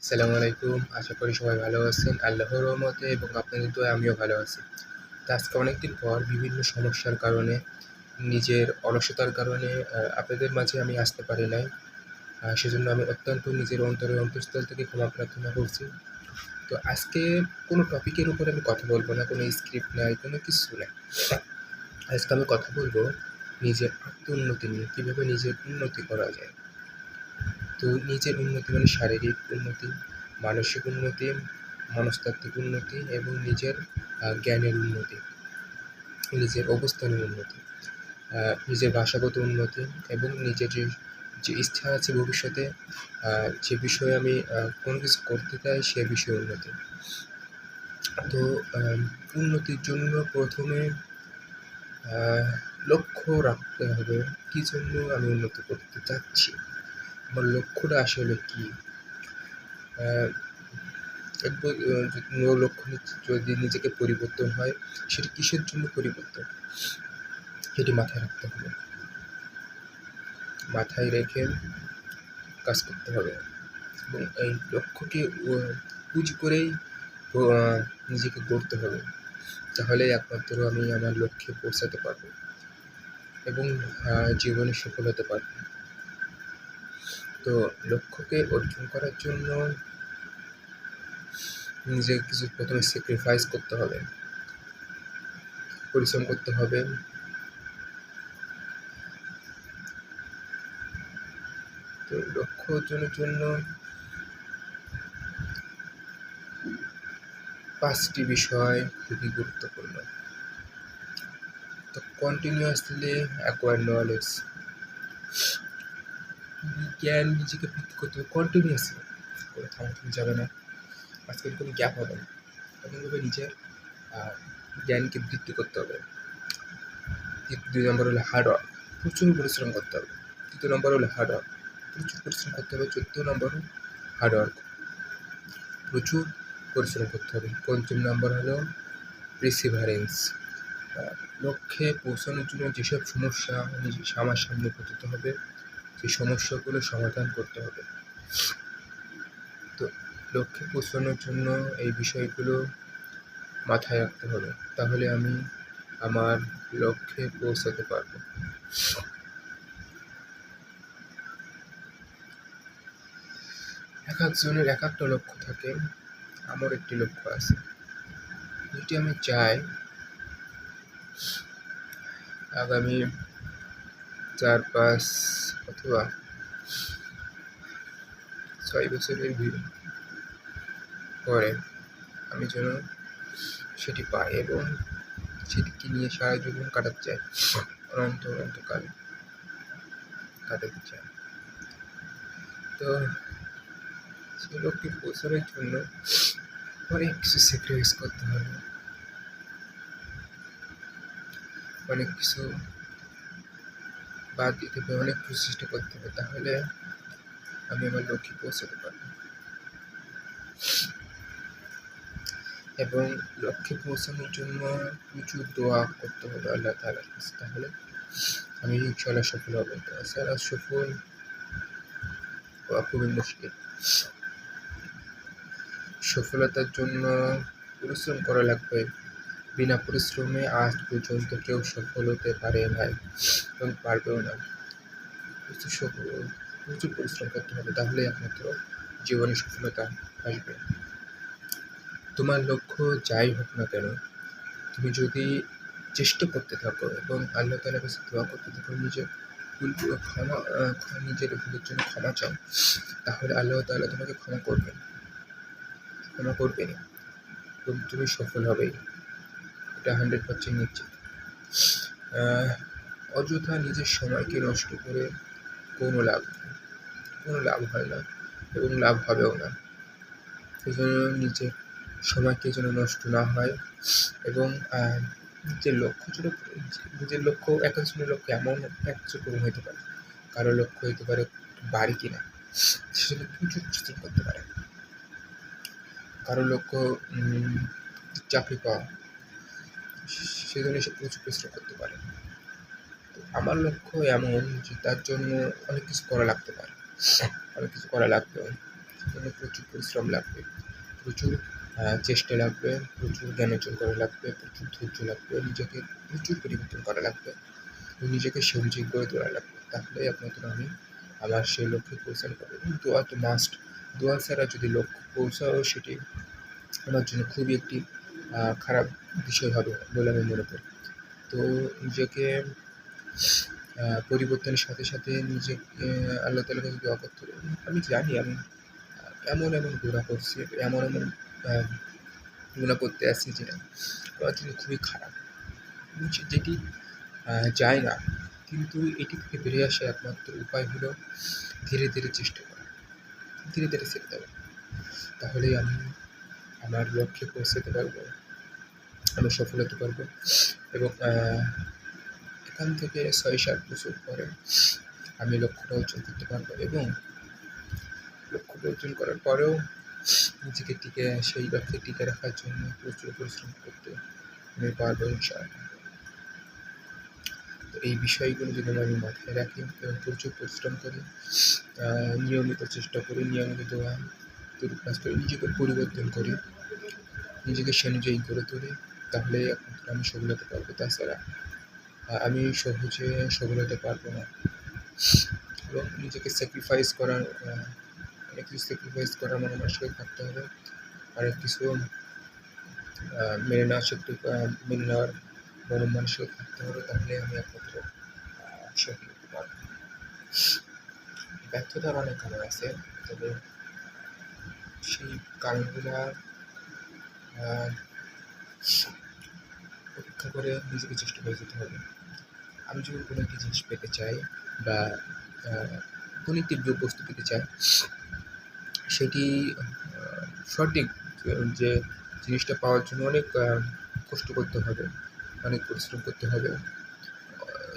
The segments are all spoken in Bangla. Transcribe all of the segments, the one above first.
আসসালামু আলাইকুম। আশা করি সবাই ভালো আছেন। আল্লাহর রহমতে এবং আপনাদের দোয়ায় আমিও ভালো আছি। তো আজকে অনেকদিন পর বিভিন্ন সমস্যার কারণে, নিজের অলসতার কারণে আপনাদের মাঝে আমি আসতে পারি নাই। সেজন্য আমি অত্যন্ত নিজের অন্তরের অন্তঃস্থল থেকে ক্ষমা প্রার্থনা করছি। তো আজকে কোনো টপিকের উপরে আমি কথা বলব না, কোনো স্ক্রিপ্ট নাই, কোনো কিছু নাই। আজকে আমি কথা বলব নিজের আত্ম-উন্নতি নিয়ে, কীভাবে নিজের উন্নতি করা যায়। তো নিজের উন্নতি মানে শারীরিক উন্নতি, মানসিক উন্নতি, মনস্তাত্ত্বিক উন্নতি এবং নিজের জ্ঞানের উন্নতি, নিজের অবস্থানের উন্নতি, নিজের ভাষাগত উন্নতি এবং নিজের যে ইচ্ছা আছে ভবিষ্যতে, যে বিষয়ে আমি কোনো কিছু করতে চাই সে বিষয়ে উন্নতি। তো উন্নতির জন্য প্রথমে লক্ষ্য রাখতে হবে, কী জন্য আমি উন্নতি করতে চাচ্ছি, আমার লক্ষ্যটা আসলে কী। লক্ষ্য যদি নিজেকে পরিবর্তন হয়, সেটি কিসের জন্য পরিবর্তন, সেটি মাথায় রাখতে হবে। মাথায় রেখে কাজ করতে হবে এবং এই লক্ষ্যকে পুঁজি করেই নিজেকে গড়তে হবে। তাহলেই একমাত্র আমি আমার লক্ষ্যে পৌঁছাতে পারব এবং জীবনে সফল হতে পারব। তো লক্ষ্যকে অর্জন করার জন্য নিজেকে কিছু প্রথমে স্যাক্রিফাইস করতে হবে, পরিশ্রম করতে হবে। তো লক্ষ্য অর্জনের জন্য 5টি বিষয় খুবই গুরুত্বপূর্ণ। তো কন্টিনিউয়াসলি অ্যাকোয়ার নলেজ, জ্ঞান নিজেকে বৃদ্ধি করতে হবে কন্টিনিউয়াসলি, কোনো থামানো যাবে না, আজকের কোনো গ্যাপ হবে না। এমনভাবে নিজের জ্ঞানকে বৃদ্ধি করতে হবে। 2 নম্বর হলো হার্ডওয়ার্ক, প্রচুর পরিশ্রম করতে হবে। 3 নম্বর হলো হার্ডওয়ার্ক, প্রচুর পরিশ্রম করতে হবে। 4 নম্বর হার্ডওয়ার্ক, প্রচুর পরিশ্রম করতে হবে। 5 নম্বর হলো প্রিসিভারেন্স, লক্ষ্যে পৌঁছানোর জন্য যেসব সমস্যা আমার সামনে পতিত হবে, সেই সমস্যাগুলো সমাধান করতে হবে। তো লক্ষ্যে পৌঁছানোর জন্য এই বিষয়গুলো মাথায় রাখতে হবে, তাহলে আমি আমার লক্ষ্যে পৌঁছাতে পারব। এক একজনের এক একটা লক্ষ্য থাকে। আমার একটি লক্ষ্য আছে, যেটি আমি চাই আগামী 4-5 অথবা 6 বছরের পরে আমি যেন সেটি পাই এবং সেটিকে নিয়ে সারা জীবন কাটাতে চাই, অনন্তকাল কাটাতে চাই। তো সেই লক্ষ্যে পৌঁছানোর জন্য অনেক কিছু স্যাক্রিফাইস করতে হবে, অনেক কিছু বাদ দিতে হবে, অনেক কিছু চেষ্টা করতে হবে, তাহলে আমি আমার লক্ষ্যে পৌঁছাতে পারব। এবং লক্ষ্যে পৌঁছানোর জন্য প্রচুর দোয়া করতে হবে আল্লাহ তাআলার কাছে, তাহলে আমি ইনশাআল্লাহ সফল হব। তাছাড়া সফল হওয়া খুবই মুশকিল। সফলতার জন্য পরিশ্রম করা লাগবে। বিনা পরিশ্রমে আজ পর্যন্ত কেউ সফল হতে পারে নাই এবং পারবেও না। প্রচুর পরিশ্রম করতে হবে, তাহলে একমাত্র জীবনে সফলতা আসবে। তোমার লক্ষ্য যাই হোক না কেন, তুমি যদি চেষ্টা করতে থাকো এবং আল্লাহ তাআলার কাছে দোয়া করতে থাকো, নিজের ভুলের জন্য ক্ষমা চাও, তাহলে আল্লাহ তাআলা তোমাকে ক্ষমা করবেন এবং তুমি সফল হবেই, এটা 100% নিশ্চিত। অযথা নিজের সময়কে নষ্ট করে কোনো লাভ হয় না এবং লাভ হবেও না। সেই জন্য নিজের সময়কে যেন নষ্ট না হয় এবং নিজের লক্ষ্য এক একজনের লক্ষ্য এমন এক রকম হতে পারে। কারো লক্ষ্য হতে পারে বাড়ি কেনা, সেজন্য প্রচুর পরিশ্রম করতে পারে। কারো লক্ষ্য চাকরি পাওয়া, সেজন্য সে প্রচুর পরিশ্রম করতে পারে। তো আমার লক্ষ্য এমন যে তার জন্য অনেক কিছু করা লাগতে পারে, অনেক কিছু করা লাগবে। জন্য প্রচুর পরিশ্রম লাগবে, প্রচুর চেষ্টা লাগবে, প্রচুর জ্ঞান অর্জন করা লাগবে, প্রচুর ধৈর্য লাগবে, নিজেকে প্রচুর পরিবর্তন করা লাগবে এবং নিজেকে সঞ্জীব করে তোলা লাগবে। তাহলেই একমাত্র আমি আমার সেই লক্ষ্যে পৌঁছাতে পারবো। এবং দোয়া তো মাস্ট। দোয়া ছাড়া যদি লক্ষ্যে পৌঁছাও সেটি আমার জন্য খুবই একটি খারাপ বিষয় হবে বলে আমি মনে করি। তো নিজেকে পরিবর্তনের সাথে সাথে নিজেকে আল্লাহ তাআলার কাছে দোয়া করতে হবে। আমি জানি আমি এমন গুনাহ করছি, এমন গুনাহ করতে আসছি যেটা আমার জন্য খুবই খারাপ, যেটি যায় না। কিন্তু এটি থেকে বেরিয়ে আসার একমাত্র উপায় হলো ধীরে ধীরে চেষ্টা করা, ধীরে ধীরে ছেড়ে দেওয়া। তাহলেই আমি আমার লক্ষ্যে পৌঁছাতে পারবো, আমি সফল হতে পারবো এবং এখান থেকে ৬-৭ বছর পরে আমি লক্ষ্যটা অর্জন করতে পারবো এবং লক্ষ্যটা অর্জন করার পরেও নিজেকে সেই লক্ষ্যে টিকে রাখার জন্য প্রচুর পরিশ্রম করতে আমি পারবো ইনশাআল্লাহ। তো এই বিষয়গুলো যদি আমি মাথায় রাখি এবং প্রচুর পরিশ্রম করি, নিয়মিত চেষ্টা করি, নিয়মিত দোয়া কাজ করি, নিজেকে পরিবর্তন করি, নিজেকে সে অনুযায়ী গড়ে তুলি, তাহলে একমাত্র আমি সফল হতে পারবো। তাছাড়া আমি সহজে সফল হতে পারবো না এবং নিজেকে স্যাক্রিফাইস করার অনেক কিছু স্যাক্রিফাইস করার মানসিকতা থাকতে হবে। অনেক কিছু মেনে নেওয়ার মানসিকতা থাকতে হবে, তাহলে আমি একমাত্র সফল হতে পারবো। ব্যর্থতার অনেক কারণ আছে, তবে সেই কারণগুলা উপেক্ষা করে নিজেকে চেষ্টা করে যেতে হবে। আমি যখন কোনো একটি জিনিস পেতে চাই বা কোনো একটি বস্তু পেতে চাই, সেটি সঠিক যে জিনিসটা পাওয়ার জন্য অনেক কষ্ট করতে হবে, অনেক পরিশ্রম করতে হবে।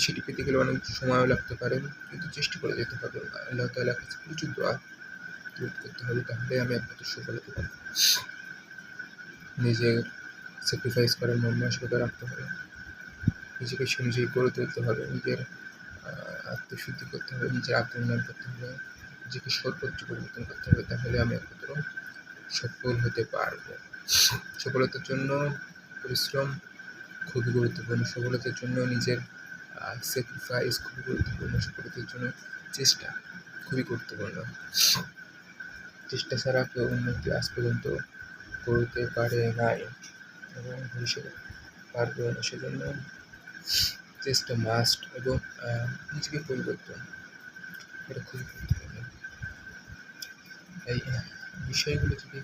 সেটি পেতে গেলে অনেক সময়ও লাগতে পারে, কিন্তু চেষ্টা করে যেতে হবে। আল্লাহ তাআলার কাছে প্রচুর দোয়া করতে হবে, তাহলে আমি একমাত্র সফল হতে পারবো। নিজের স্যাক্রিফাইস করার মন মানসিকতা রাখতে হবে, নিজেকে সে অনুযায়ী গড়ে তুলতে হবে, নিজের আত্মশুদ্ধি করতে হবে, নিজের আত্মউন্নয়ন করতে হবে, নিজেকে সর্বোচ্চ পরিবর্তন করতে হবে, তাহলে আমি একমাত্র সফল হতে পারবো। সফলতার জন্য পরিশ্রম খুবই গুরুত্বপূর্ণ, সফলতার জন্য নিজের স্যাক্রিফাইস খুবই গুরুত্বপূর্ণ, সফলতার জন্য চেষ্টা খুবই গুরুত্বপূর্ণ। চেষ্টা ছাড়া কেউ উন্নতি আজ পর্যন্ত করতে পারে নাই এবং ভবিষ্যতে পারবেও না। সেজন্য চেষ্টা মাস্ট এবং নিজেকে পরিবর্তন, এটা খুবই গুরুত্বপূর্ণ। এই বিষয়গুলো যদি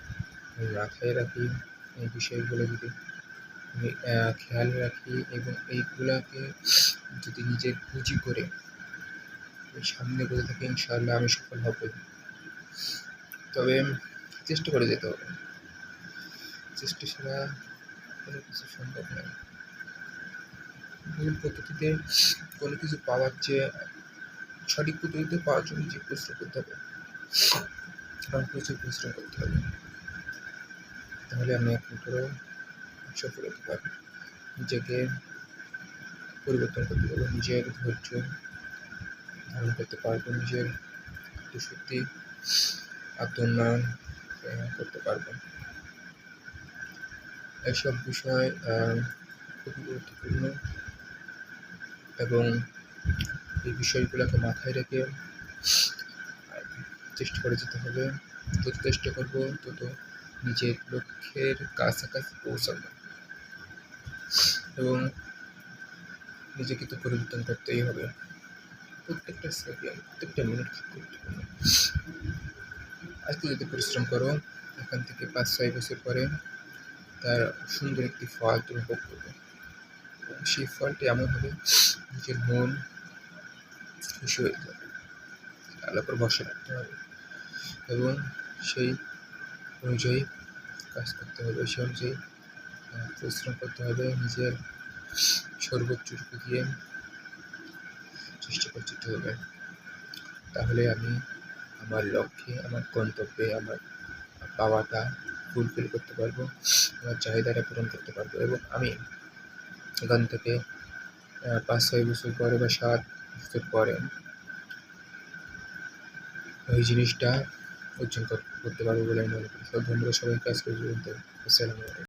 আমি মাথায় রাখি, এই বিষয়গুলো যদি আমি খেয়াল রাখি এবং এইগুলাকে যদি নিজের পুঁজি করে আমি সামনে এগোতে থাকি, ইনশাআল্লাহ আমি সফল হবই। তবে চেষ্টা করে যেতে হবে, চেষ্টা ছাড়া কোনো কিছু সম্ভব নয়। ভুল পদ্ধতিতে কোনো কিছু পাওয়ার চেয়ে সঠিক পদ্ধতিতে পাওয়ার জন্য যে পরিশ্রম করতে হবে, আমার প্রচুর পরিশ্রম করতে হবে, তাহলে আমি একমাত্র সফল হতে পারবো। নিজেকে পরিবর্তন করতে পারবো, নিজের ধৈর্য ধারণ করতে পারবো, নিজের আত্মশুদ্ধি, আত্মোন্নয়ন করতে পারবো। এসব বিষয় খুবই গুরুত্বপূর্ণ এবং এই বিষয়গুলোকে মাথায় রেখে চেষ্টা করে যেতে হবে। যত চেষ্টা করবো তত নিজের লক্ষ্যের কাছাকাছি পৌঁছাবো এবং নিজেকে তো পরিবর্তন করতেই হবে। প্রত্যেকটা সেকেন্ড, প্রত্যেকটা মিনিট খুব গুরুত্বপূর্ণ। আজকে যদি পরিশ্রম করো, এখান থেকে ৫-৬ বছর পরে তার সুন্দর একটি ফল তুমি ভোগ করবে। সেই ফলটি এমন হবে নিজের মন খুশি হয়ে যাবে। আল্লাহর উপর ভরসা রাখতে হবে এবং সেই অনুযায়ী কাজ করতে হবে, সেই অনুযায়ী পরিশ্রম করতে হবে, নিজের সর্বোচ্চটুকু দিয়ে চেষ্টা করে যেতে হবে। তাহলে আমি আমার লক্ষ্যে, আমার গন্তব্যে, আমার পাওয়াটা ফুলফিল করতে পারবো, আমার চাহিদাটা পূরণ করতে পারবো এবং আমি এখান থেকে ৫-৬ বছর পরে বা ৭ বছর পরে ওই জিনিসটা অর্জন করতে পারবো বলে আমি মনে করি। তো ধন্যবাদ সবাইকে আজকে পর্যন্ত। আসসালামু আলাইকুম।